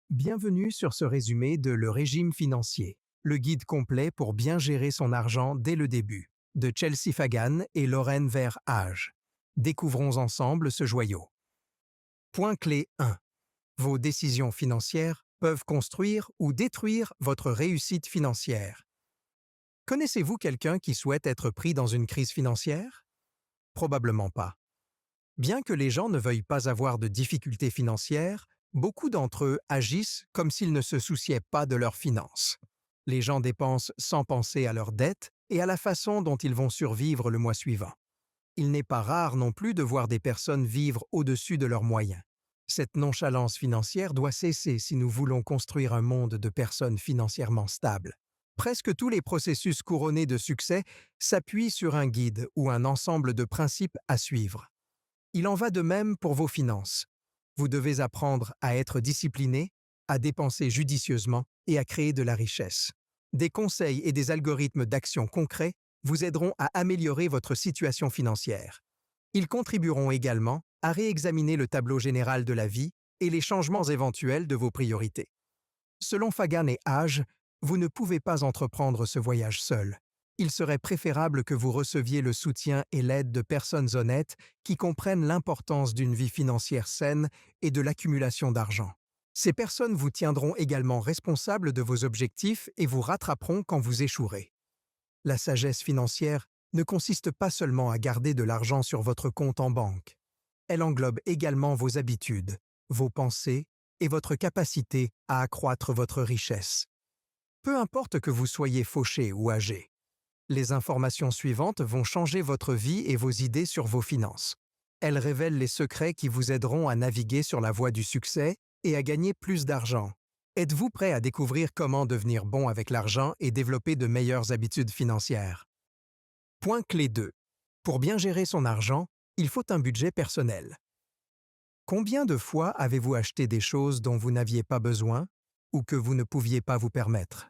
Bienvenue sur ce résumé de Le régime financier, le guide complet pour bien gérer son argent dès le début, de Chelsea Fagan et Lorraine Verhage. Découvrons ensemble ce joyau. Point clé 1. Vos décisions financières peuvent construire ou détruire votre réussite financière. Connaissez-vous quelqu'un qui souhaite être pris dans une crise financière? Probablement pas. Bien que les gens ne veuillent pas avoir de difficultés financières, beaucoup d'entre eux agissent comme s'ils ne se souciaient pas de leurs finances. Les gens dépensent sans penser à leurs dettes et à la façon dont ils vont survivre le mois suivant. Il n'est pas rare non plus de voir des personnes vivre au-dessus de leurs moyens. Cette nonchalance financière doit cesser si nous voulons construire un monde de personnes financièrement stables. Presque tous les processus couronnés de succès s'appuient sur un guide ou un ensemble de principes à suivre. Il en va de même pour vos finances. Vous devez apprendre à être discipliné, à dépenser judicieusement et à créer de la richesse. Des conseils et des algorithmes d'action concrets vous aideront à améliorer votre situation financière. Ils contribueront également à réexaminer le tableau général de la vie et les changements éventuels de vos priorités. Selon Fagan et Hage, vous ne pouvez pas entreprendre ce voyage seul. Il serait préférable que vous receviez le soutien et l'aide de personnes honnêtes qui comprennent l'importance d'une vie financière saine et de l'accumulation d'argent. Ces personnes vous tiendront également responsable de vos objectifs et vous rattraperont quand vous échouerez. La sagesse financière ne consiste pas seulement à garder de l'argent sur votre compte en banque. Elle englobe également vos habitudes, vos pensées et votre capacité à accroître votre richesse. Peu importe que vous soyez fauché ou âgé. Les informations suivantes vont changer votre vie et vos idées sur vos finances. Elles révèlent les secrets qui vous aideront à naviguer sur la voie du succès et à gagner plus d'argent. Êtes-vous prêt à découvrir comment devenir bon avec l'argent et développer de meilleures habitudes financières? Point clé 2. Pour bien gérer son argent, il faut un budget personnel. Combien de fois avez-vous acheté des choses dont vous n'aviez pas besoin ou que vous ne pouviez pas vous permettre?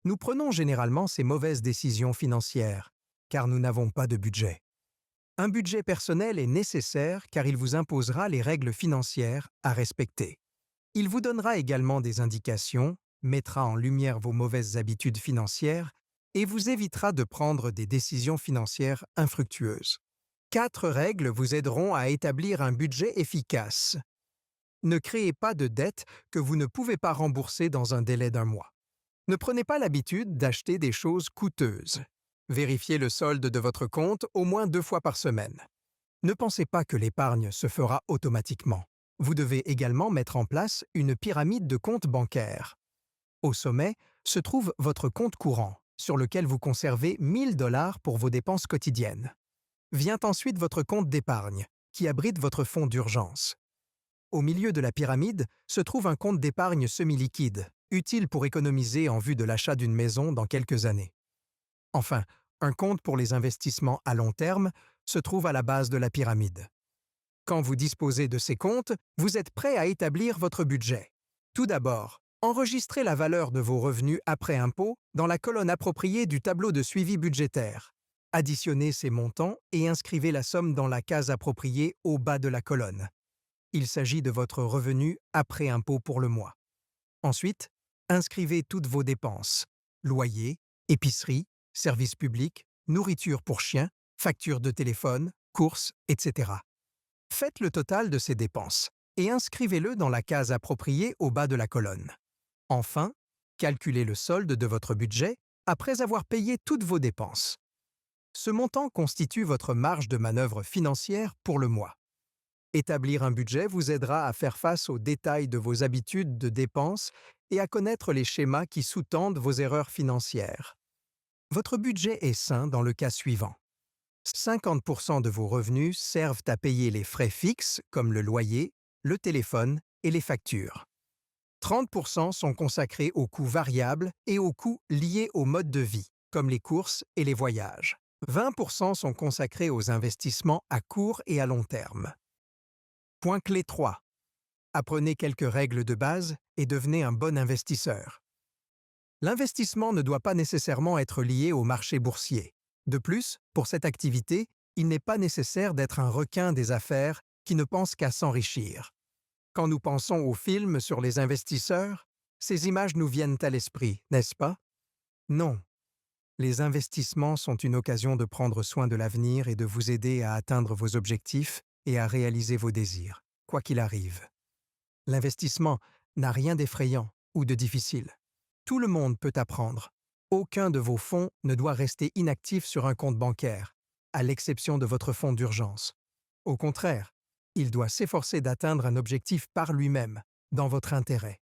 Nous prenons généralement ces mauvaises décisions financières, car nous n'avons pas de budget. Un budget personnel est nécessaire car il vous imposera les règles financières à respecter. Il vous donnera également des indications, mettra en lumière vos mauvaises habitudes financières et vous évitera de prendre des décisions financières infructueuses. 4 règles vous aideront à établir un budget efficace. Ne créez pas de dettes que vous ne pouvez pas rembourser dans un délai d'1 mois. Ne prenez pas l'habitude d'acheter des choses coûteuses. Vérifiez le solde de votre compte au moins 2 fois par semaine. Ne pensez pas que l'épargne se fera automatiquement. Vous devez également mettre en place une pyramide de comptes bancaires. Au sommet se trouve votre compte courant, sur lequel vous conservez 1 000 $ pour vos dépenses quotidiennes. Vient ensuite votre compte d'épargne, qui abrite votre fonds d'urgence. Au milieu de la pyramide se trouve un compte d'épargne semi-liquide, utile pour économiser en vue de l'achat d'une maison dans quelques années. Enfin, un compte pour les investissements à long terme se trouve à la base de la pyramide. Quand vous disposez de ces comptes, vous êtes prêt à établir votre budget. Tout d'abord, enregistrez la valeur de vos revenus après impôt dans la colonne appropriée du tableau de suivi budgétaire. Additionnez ces montants et inscrivez la somme dans la case appropriée au bas de la colonne. Il s'agit de votre revenu après impôt pour le mois. Ensuite, inscrivez toutes vos dépenses: loyer, épicerie, services publics, nourriture pour chiens, factures de téléphone, courses, etc. Faites le total de ces dépenses et inscrivez-le dans la case appropriée au bas de la colonne. Enfin, calculez le solde de votre budget après avoir payé toutes vos dépenses. Ce montant constitue votre marge de manœuvre financière pour le mois. Établir un budget vous aidera à faire face aux détails de vos habitudes de dépenses et à connaître les schémas qui sous-tendent vos erreurs financières. Votre budget est sain dans le cas suivant. 50% de vos revenus servent à payer les frais fixes comme le loyer, le téléphone et les factures. 30% sont consacrés aux coûts variables et aux coûts liés au mode de vie, comme les courses et les voyages. 20% sont consacrés aux investissements à court et à long terme. Point clé 3. Apprenez quelques règles de base et devenez un bon investisseur. L'investissement ne doit pas nécessairement être lié au marché boursier. De plus, pour cette activité, il n'est pas nécessaire d'être un requin des affaires qui ne pense qu'à s'enrichir. Quand nous pensons aux films sur les investisseurs, ces images nous viennent à l'esprit, n'est-ce pas? Non. Les investissements sont une occasion de prendre soin de l'avenir et de vous aider à atteindre vos objectifs et à réaliser vos désirs, quoi qu'il arrive. L'investissement n'a rien d'effrayant ou de difficile. Tout le monde peut apprendre. Aucun de vos fonds ne doit rester inactif sur un compte bancaire, à l'exception de votre fonds d'urgence. Au contraire, il doit s'efforcer d'atteindre un objectif par lui-même, dans votre intérêt.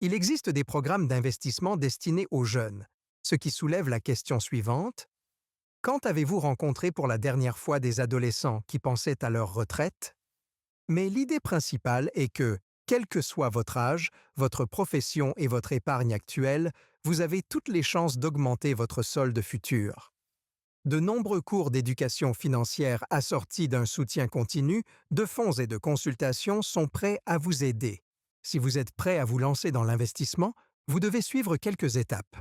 Il existe des programmes d'investissement destinés aux jeunes, ce qui soulève la question suivante. Quand avez-vous rencontré pour la dernière fois des adolescents qui pensaient à leur retraite? Mais l'idée principale est que, quel que soit votre âge, votre profession et votre épargne actuelle, vous avez toutes les chances d'augmenter votre solde futur. De nombreux cours d'éducation financière assortis d'un soutien continu, de fonds et de consultations sont prêts à vous aider. Si vous êtes prêt à vous lancer dans l'investissement, vous devez suivre quelques étapes.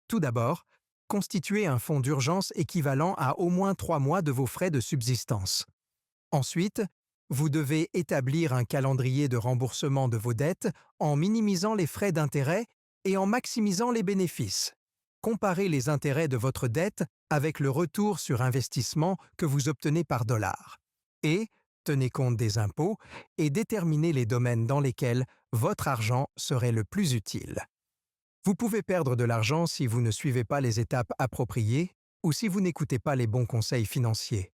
Tout d'abord, constituez un fonds d'urgence équivalent à au moins 3 mois de vos frais de subsistance. Ensuite, vous devez établir un calendrier de remboursement de vos dettes en minimisant les frais d'intérêt et en maximisant les bénéfices. Comparez les intérêts de votre dette avec le retour sur investissement que vous obtenez par dollar. Et tenez compte des impôts et déterminez les domaines dans lesquels votre argent serait le plus utile. Vous pouvez perdre de l'argent si vous ne suivez pas les étapes appropriées ou si vous n'écoutez pas les bons conseils financiers.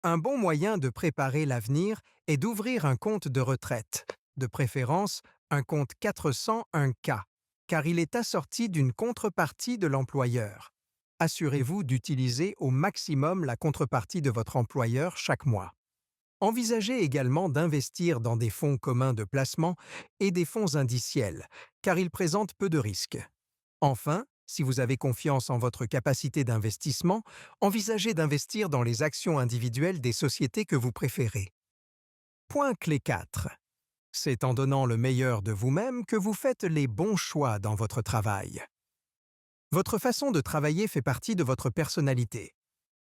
Un bon moyen de préparer l'avenir est d'ouvrir un compte de retraite, de préférence un compte 401K, car il est assorti d'une contrepartie de l'employeur. Assurez-vous d'utiliser au maximum la contrepartie de votre employeur chaque mois. Envisagez également d'investir dans des fonds communs de placement et des fonds indiciels, car ils présentent peu de risques. Enfin, si vous avez confiance en votre capacité d'investissement, envisagez d'investir dans les actions individuelles des sociétés que vous préférez. Point clé 4. C'est en donnant le meilleur de vous-même que vous faites les bons choix dans votre travail. Votre façon de travailler fait partie de votre personnalité.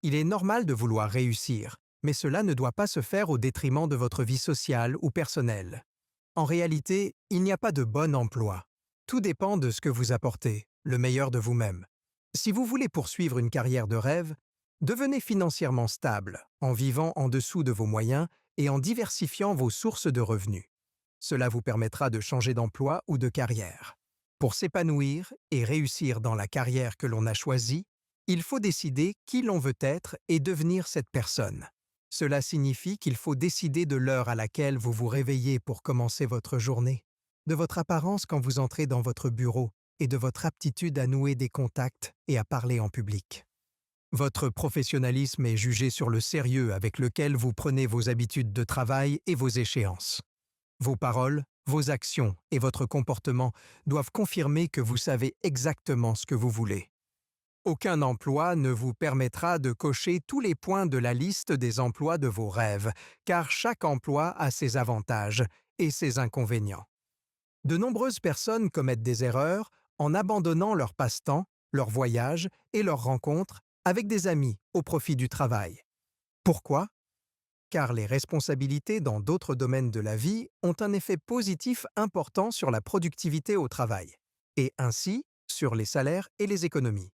Il est normal de vouloir réussir, mais cela ne doit pas se faire au détriment de votre vie sociale ou personnelle. En réalité, il n'y a pas de bon emploi. Tout dépend de ce que vous apportez, le meilleur de vous-même. Si vous voulez poursuivre une carrière de rêve, devenez financièrement stable, en vivant en dessous de vos moyens et en diversifiant vos sources de revenus. Cela vous permettra de changer d'emploi ou de carrière. Pour s'épanouir et réussir dans la carrière que l'on a choisie, il faut décider qui l'on veut être et devenir cette personne. Cela signifie qu'il faut décider de l'heure à laquelle vous vous réveillez pour commencer votre journée, de votre apparence quand vous entrez dans votre bureau et de votre aptitude à nouer des contacts et à parler en public. Votre professionnalisme est jugé sur le sérieux avec lequel vous prenez vos habitudes de travail et vos échéances. Vos paroles, vos actions et votre comportement doivent confirmer que vous savez exactement ce que vous voulez. Aucun emploi ne vous permettra de cocher tous les points de la liste des emplois de vos rêves, car chaque emploi a ses avantages et ses inconvénients. De nombreuses personnes commettent des erreurs en abandonnant leur passe-temps, leurs voyages et leurs rencontres avec des amis au profit du travail. Pourquoi? Car les responsabilités dans d'autres domaines de la vie ont un effet positif important sur la productivité au travail, et ainsi sur les salaires et les économies.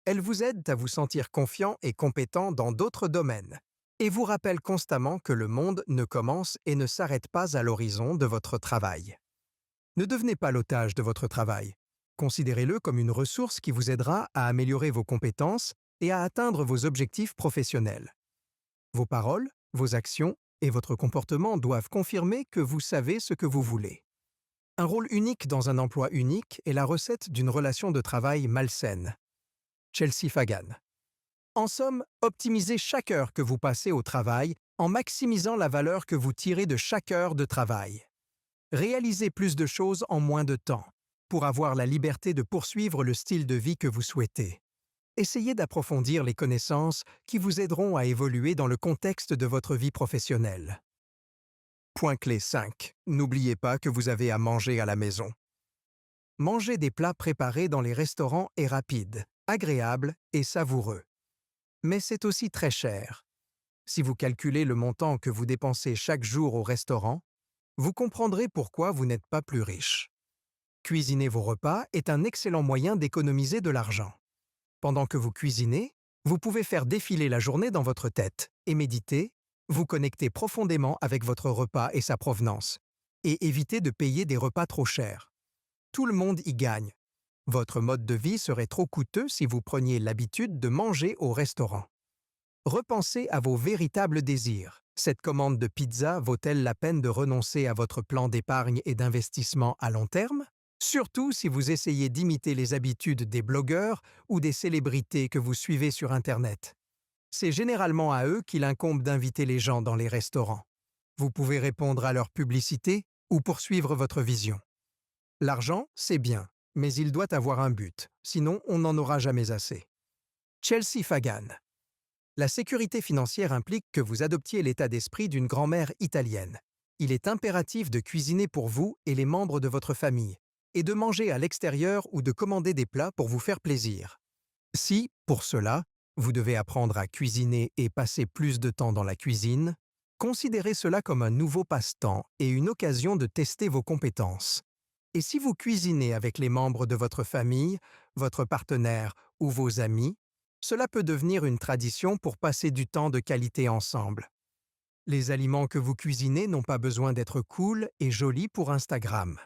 Elles vous aident à vous sentir confiant et compétent dans d'autres domaines, et vous rappellent constamment que le monde ne commence et ne s'arrête pas à l'horizon de votre travail. Ne devenez pas l'otage de votre travail. Considérez-le comme une ressource qui vous aidera à améliorer vos compétences et à atteindre vos objectifs professionnels. Vos paroles, vos actions et votre comportement doivent confirmer que vous savez ce que vous voulez. Un rôle unique dans un emploi unique est la recette d'une relation de travail malsaine. Chelsea Fagan. En somme, optimisez chaque heure que vous passez au travail en maximisant la valeur que vous tirez de chaque heure de travail. Réalisez plus de choses en moins de temps, pour avoir la liberté de poursuivre le style de vie que vous souhaitez. Essayez d'approfondir les connaissances qui vous aideront à évoluer dans le contexte de votre vie professionnelle. Point clé 5. N'oubliez pas que vous avez à manger à la maison. Manger des plats préparés dans les restaurants est rapide, agréable et savoureux. Mais c'est aussi très cher. Si vous calculez le montant que vous dépensez chaque jour au restaurant, vous comprendrez pourquoi vous n'êtes pas plus riche. Cuisiner vos repas est un excellent moyen d'économiser de l'argent. Pendant que vous cuisinez, vous pouvez faire défiler la journée dans votre tête et méditer, vous connecter profondément avec votre repas et sa provenance, et éviter de payer des repas trop chers. Tout le monde y gagne. Votre mode de vie serait trop coûteux si vous preniez l'habitude de manger au restaurant. Repensez à vos véritables désirs. Cette commande de pizza vaut-elle la peine de renoncer à votre plan d'épargne et d'investissement à long terme? Surtout si vous essayez d'imiter les habitudes des blogueurs ou des célébrités que vous suivez sur Internet. C'est généralement à eux qu'il incombe d'inviter les gens dans les restaurants. Vous pouvez répondre à leur publicité ou poursuivre votre vision. L'argent, c'est bien, mais il doit avoir un but, sinon on n'en aura jamais assez. Chelsea Fagan. La sécurité financière implique que vous adoptiez l'état d'esprit d'une grand-mère italienne. Il est impératif de cuisiner pour vous et les membres de votre famille, et de manger à l'extérieur ou de commander des plats pour vous faire plaisir. Si, pour cela, vous devez apprendre à cuisiner et passer plus de temps dans la cuisine, considérez cela comme un nouveau passe-temps et une occasion de tester vos compétences. Et si vous cuisinez avec les membres de votre famille, votre partenaire ou vos amis, cela peut devenir une tradition pour passer du temps de qualité ensemble. Les aliments que vous cuisinez n'ont pas besoin d'être cool et jolis pour Instagram.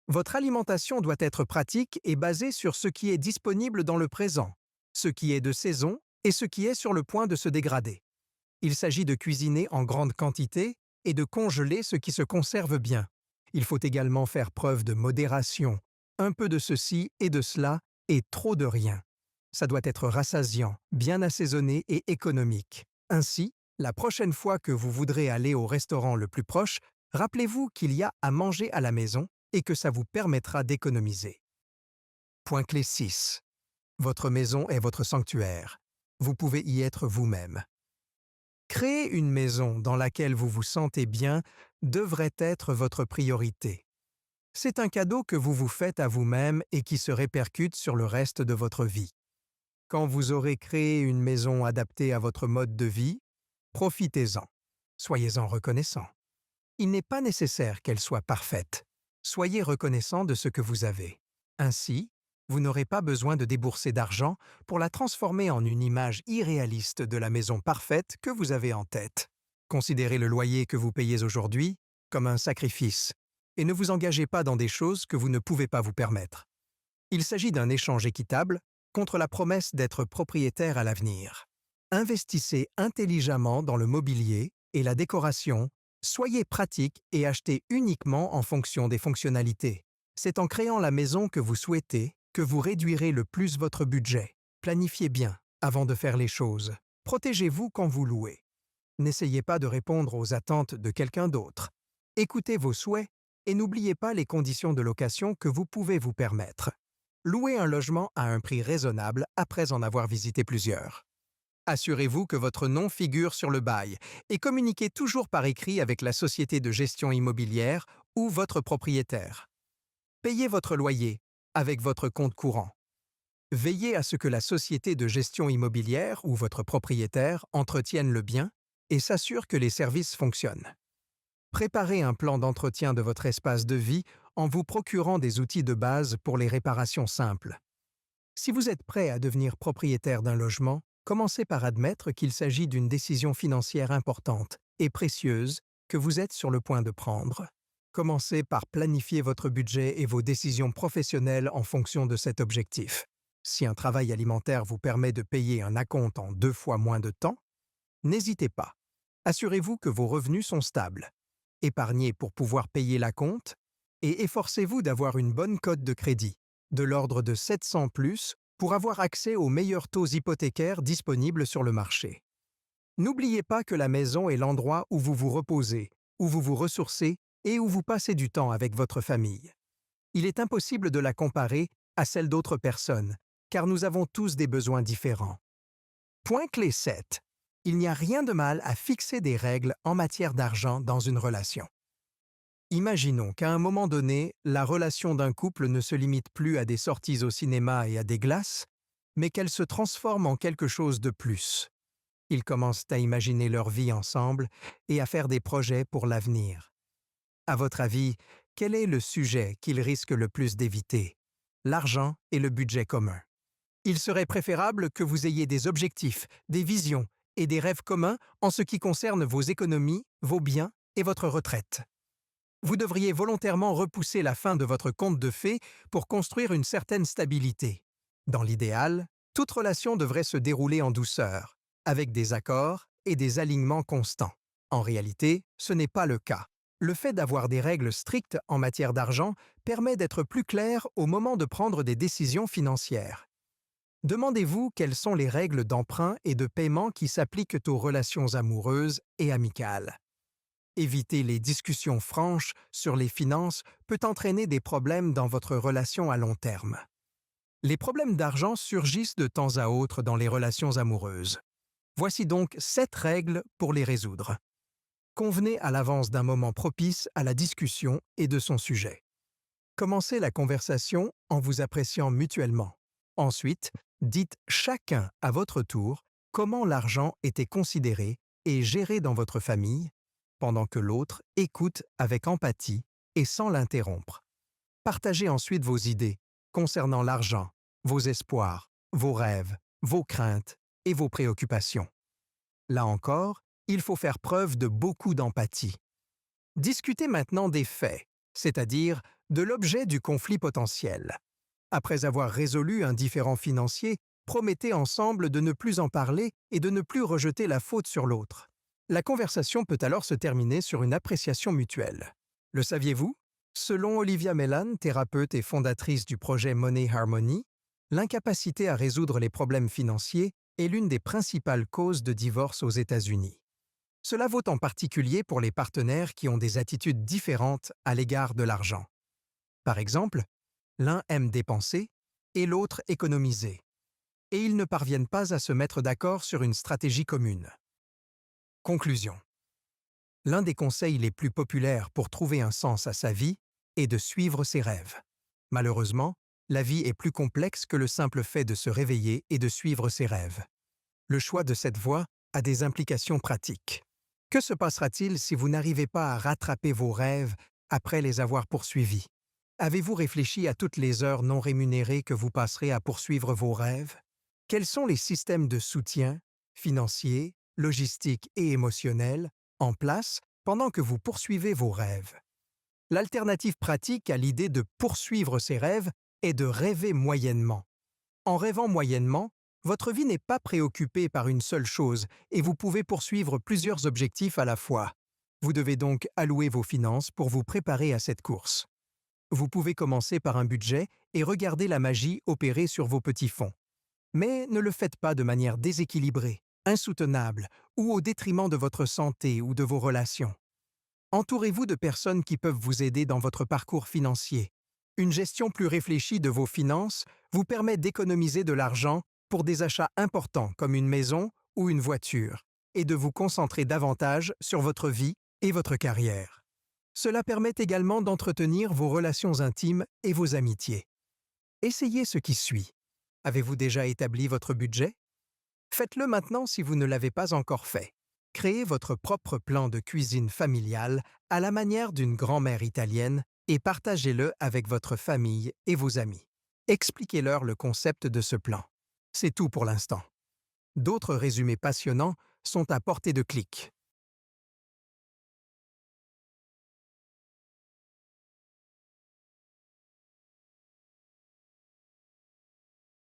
Votre alimentation doit être pratique et basée sur ce qui est disponible dans le présent, ce qui est de saison et ce qui est sur le point de se dégrader. Il s'agit de cuisiner en grande quantité et de congeler ce qui se conserve bien. Il faut également faire preuve de modération, un peu de ceci et de cela et trop de rien. Ça doit être rassasiant, bien assaisonné et économique. Ainsi, la prochaine fois que vous voudrez aller au restaurant le plus proche, rappelez-vous qu'il y a à manger à la maison et que ça vous permettra d'économiser. Point clé 6. Votre maison est votre sanctuaire. Vous pouvez y être vous-même. Créer une maison dans laquelle vous vous sentez bien devrait être votre priorité. C'est un cadeau que vous vous faites à vous-même et qui se répercute sur le reste de votre vie. Quand vous aurez créé une maison adaptée à votre mode de vie, profitez-en. Soyez-en reconnaissant. Il n'est pas nécessaire qu'elle soit parfaite. Soyez reconnaissant de ce que vous avez. Ainsi, vous n'aurez pas besoin de débourser d'argent pour la transformer en une image irréaliste de la maison parfaite que vous avez en tête. Considérez le loyer que vous payez aujourd'hui comme un sacrifice et ne vous engagez pas dans des choses que vous ne pouvez pas vous permettre. Il s'agit d'un échange équitable contre la promesse d'être propriétaire à l'avenir. Investissez intelligemment dans le mobilier et la décoration, soyez pratique et achetez uniquement en fonction des fonctionnalités. C'est en créant la maison que vous souhaitez que vous réduirez le plus votre budget. Planifiez bien avant de faire les choses. Protégez-vous quand vous louez. N'essayez pas de répondre aux attentes de quelqu'un d'autre. Écoutez vos souhaits et n'oubliez pas les conditions de location que vous pouvez vous permettre. Louez un logement à un prix raisonnable après en avoir visité plusieurs. Assurez-vous que votre nom figure sur le bail et communiquez toujours par écrit avec la société de gestion immobilière ou votre propriétaire. Payez votre loyer avec votre compte courant. Veillez à ce que la société de gestion immobilière ou votre propriétaire entretienne le bien et s'assure que les services fonctionnent. Préparez un plan d'entretien de votre espace de vie en vous procurant des outils de base pour les réparations simples. Si vous êtes prêt à devenir propriétaire d'un logement, commencez par admettre qu'il s'agit d'une décision financière importante et précieuse que vous êtes sur le point de prendre. Commencez par planifier votre budget et vos décisions professionnelles en fonction de cet objectif. Si un travail alimentaire vous permet de payer un acompte en 2 fois moins de temps, n'hésitez pas. Assurez-vous que vos revenus sont stables. Épargnez pour pouvoir payer l'acompte et efforcez-vous d'avoir une bonne cote de crédit, de l'ordre de 700+, pour avoir accès aux meilleurs taux hypothécaires disponibles sur le marché. N'oubliez pas que la maison est l'endroit où vous vous reposez, où vous vous ressourcez et où vous passez du temps avec votre famille. Il est impossible de la comparer à celle d'autres personnes, car nous avons tous des besoins différents. Point clé 7. Il n'y a rien de mal à fixer des règles en matière d'argent dans une relation. Imaginons qu'à un moment donné, la relation d'un couple ne se limite plus à des sorties au cinéma et à des glaces, mais qu'elle se transforme en quelque chose de plus. Ils commencent à imaginer leur vie ensemble et à faire des projets pour l'avenir. À votre avis, quel est le sujet qu'il risque le plus d'éviter? L'argent et le budget commun. Il serait préférable que vous ayez des objectifs, des visions et des rêves communs en ce qui concerne vos économies, vos biens et votre retraite. Vous devriez volontairement repousser la fin de votre conte de fées pour construire une certaine stabilité. Dans l'idéal, toute relation devrait se dérouler en douceur, avec des accords et des alignements constants. En réalité, ce n'est pas le cas. Le fait d'avoir des règles strictes en matière d'argent permet d'être plus clair au moment de prendre des décisions financières. Demandez-vous quelles sont les règles d'emprunt et de paiement qui s'appliquent aux relations amoureuses et amicales. Éviter les discussions franches sur les finances peut entraîner des problèmes dans votre relation à long terme. Les problèmes d'argent surgissent de temps à autre dans les relations amoureuses. Voici donc 7 règles pour les résoudre. Convenez à l'avance d'un moment propice à la discussion et de son sujet. Commencez la conversation en vous appréciant mutuellement. Ensuite, dites chacun à votre tour comment l'argent était considéré et géré dans votre famille, pendant que l'autre écoute avec empathie et sans l'interrompre. Partagez ensuite vos idées concernant l'argent, vos espoirs, vos rêves, vos craintes et vos préoccupations. Là encore, il faut faire preuve de beaucoup d'empathie. Discutez maintenant des faits, c'est-à-dire de l'objet du conflit potentiel. Après avoir résolu un différend financier, promettez ensemble de ne plus en parler et de ne plus rejeter la faute sur l'autre. La conversation peut alors se terminer sur une appréciation mutuelle. Le saviez-vous? Selon Olivia Mellan, thérapeute et fondatrice du projet Money Harmony, l'incapacité à résoudre les problèmes financiers est l'une des principales causes de divorce aux États-Unis. Cela vaut en particulier pour les partenaires qui ont des attitudes différentes à l'égard de l'argent. Par exemple, l'un aime dépenser et l'autre économiser, et ils ne parviennent pas à se mettre d'accord sur une stratégie commune. Conclusion. L'un des conseils les plus populaires pour trouver un sens à sa vie est de suivre ses rêves. Malheureusement, la vie est plus complexe que le simple fait de se réveiller et de suivre ses rêves. Le choix de cette voie a des implications pratiques. Que se passera-t-il si vous n'arrivez pas à rattraper vos rêves après les avoir poursuivis? Avez-vous réfléchi à toutes les heures non rémunérées que vous passerez à poursuivre vos rêves? Quels sont les systèmes de soutien, financiers, logistiques et émotionnels, en place pendant que vous poursuivez vos rêves? L'alternative pratique à l'idée de poursuivre ses rêves est de rêver moyennement. En rêvant moyennement, votre vie n'est pas préoccupée par une seule chose et vous pouvez poursuivre plusieurs objectifs à la fois. Vous devez donc allouer vos finances pour vous préparer à cette course. Vous pouvez commencer par un budget et regarder la magie opérer sur vos petits fonds. Mais ne le faites pas de manière déséquilibrée, insoutenable ou au détriment de votre santé ou de vos relations. Entourez-vous de personnes qui peuvent vous aider dans votre parcours financier. Une gestion plus réfléchie de vos finances vous permet d'économiser de l'argent pour des achats importants comme une maison ou une voiture et de vous concentrer davantage sur votre vie et votre carrière. Cela permet également d'entretenir vos relations intimes et vos amitiés. Essayez ce qui suit. Avez-vous déjà établi votre budget? Faites-le maintenant si vous ne l'avez pas encore fait. Créez votre propre plan de cuisine familiale à la manière d'une grand-mère italienne et partagez-le avec votre famille et vos amis. Expliquez-leur le concept de ce plan. C'est tout pour l'instant. D'autres résumés passionnants sont à portée de clic.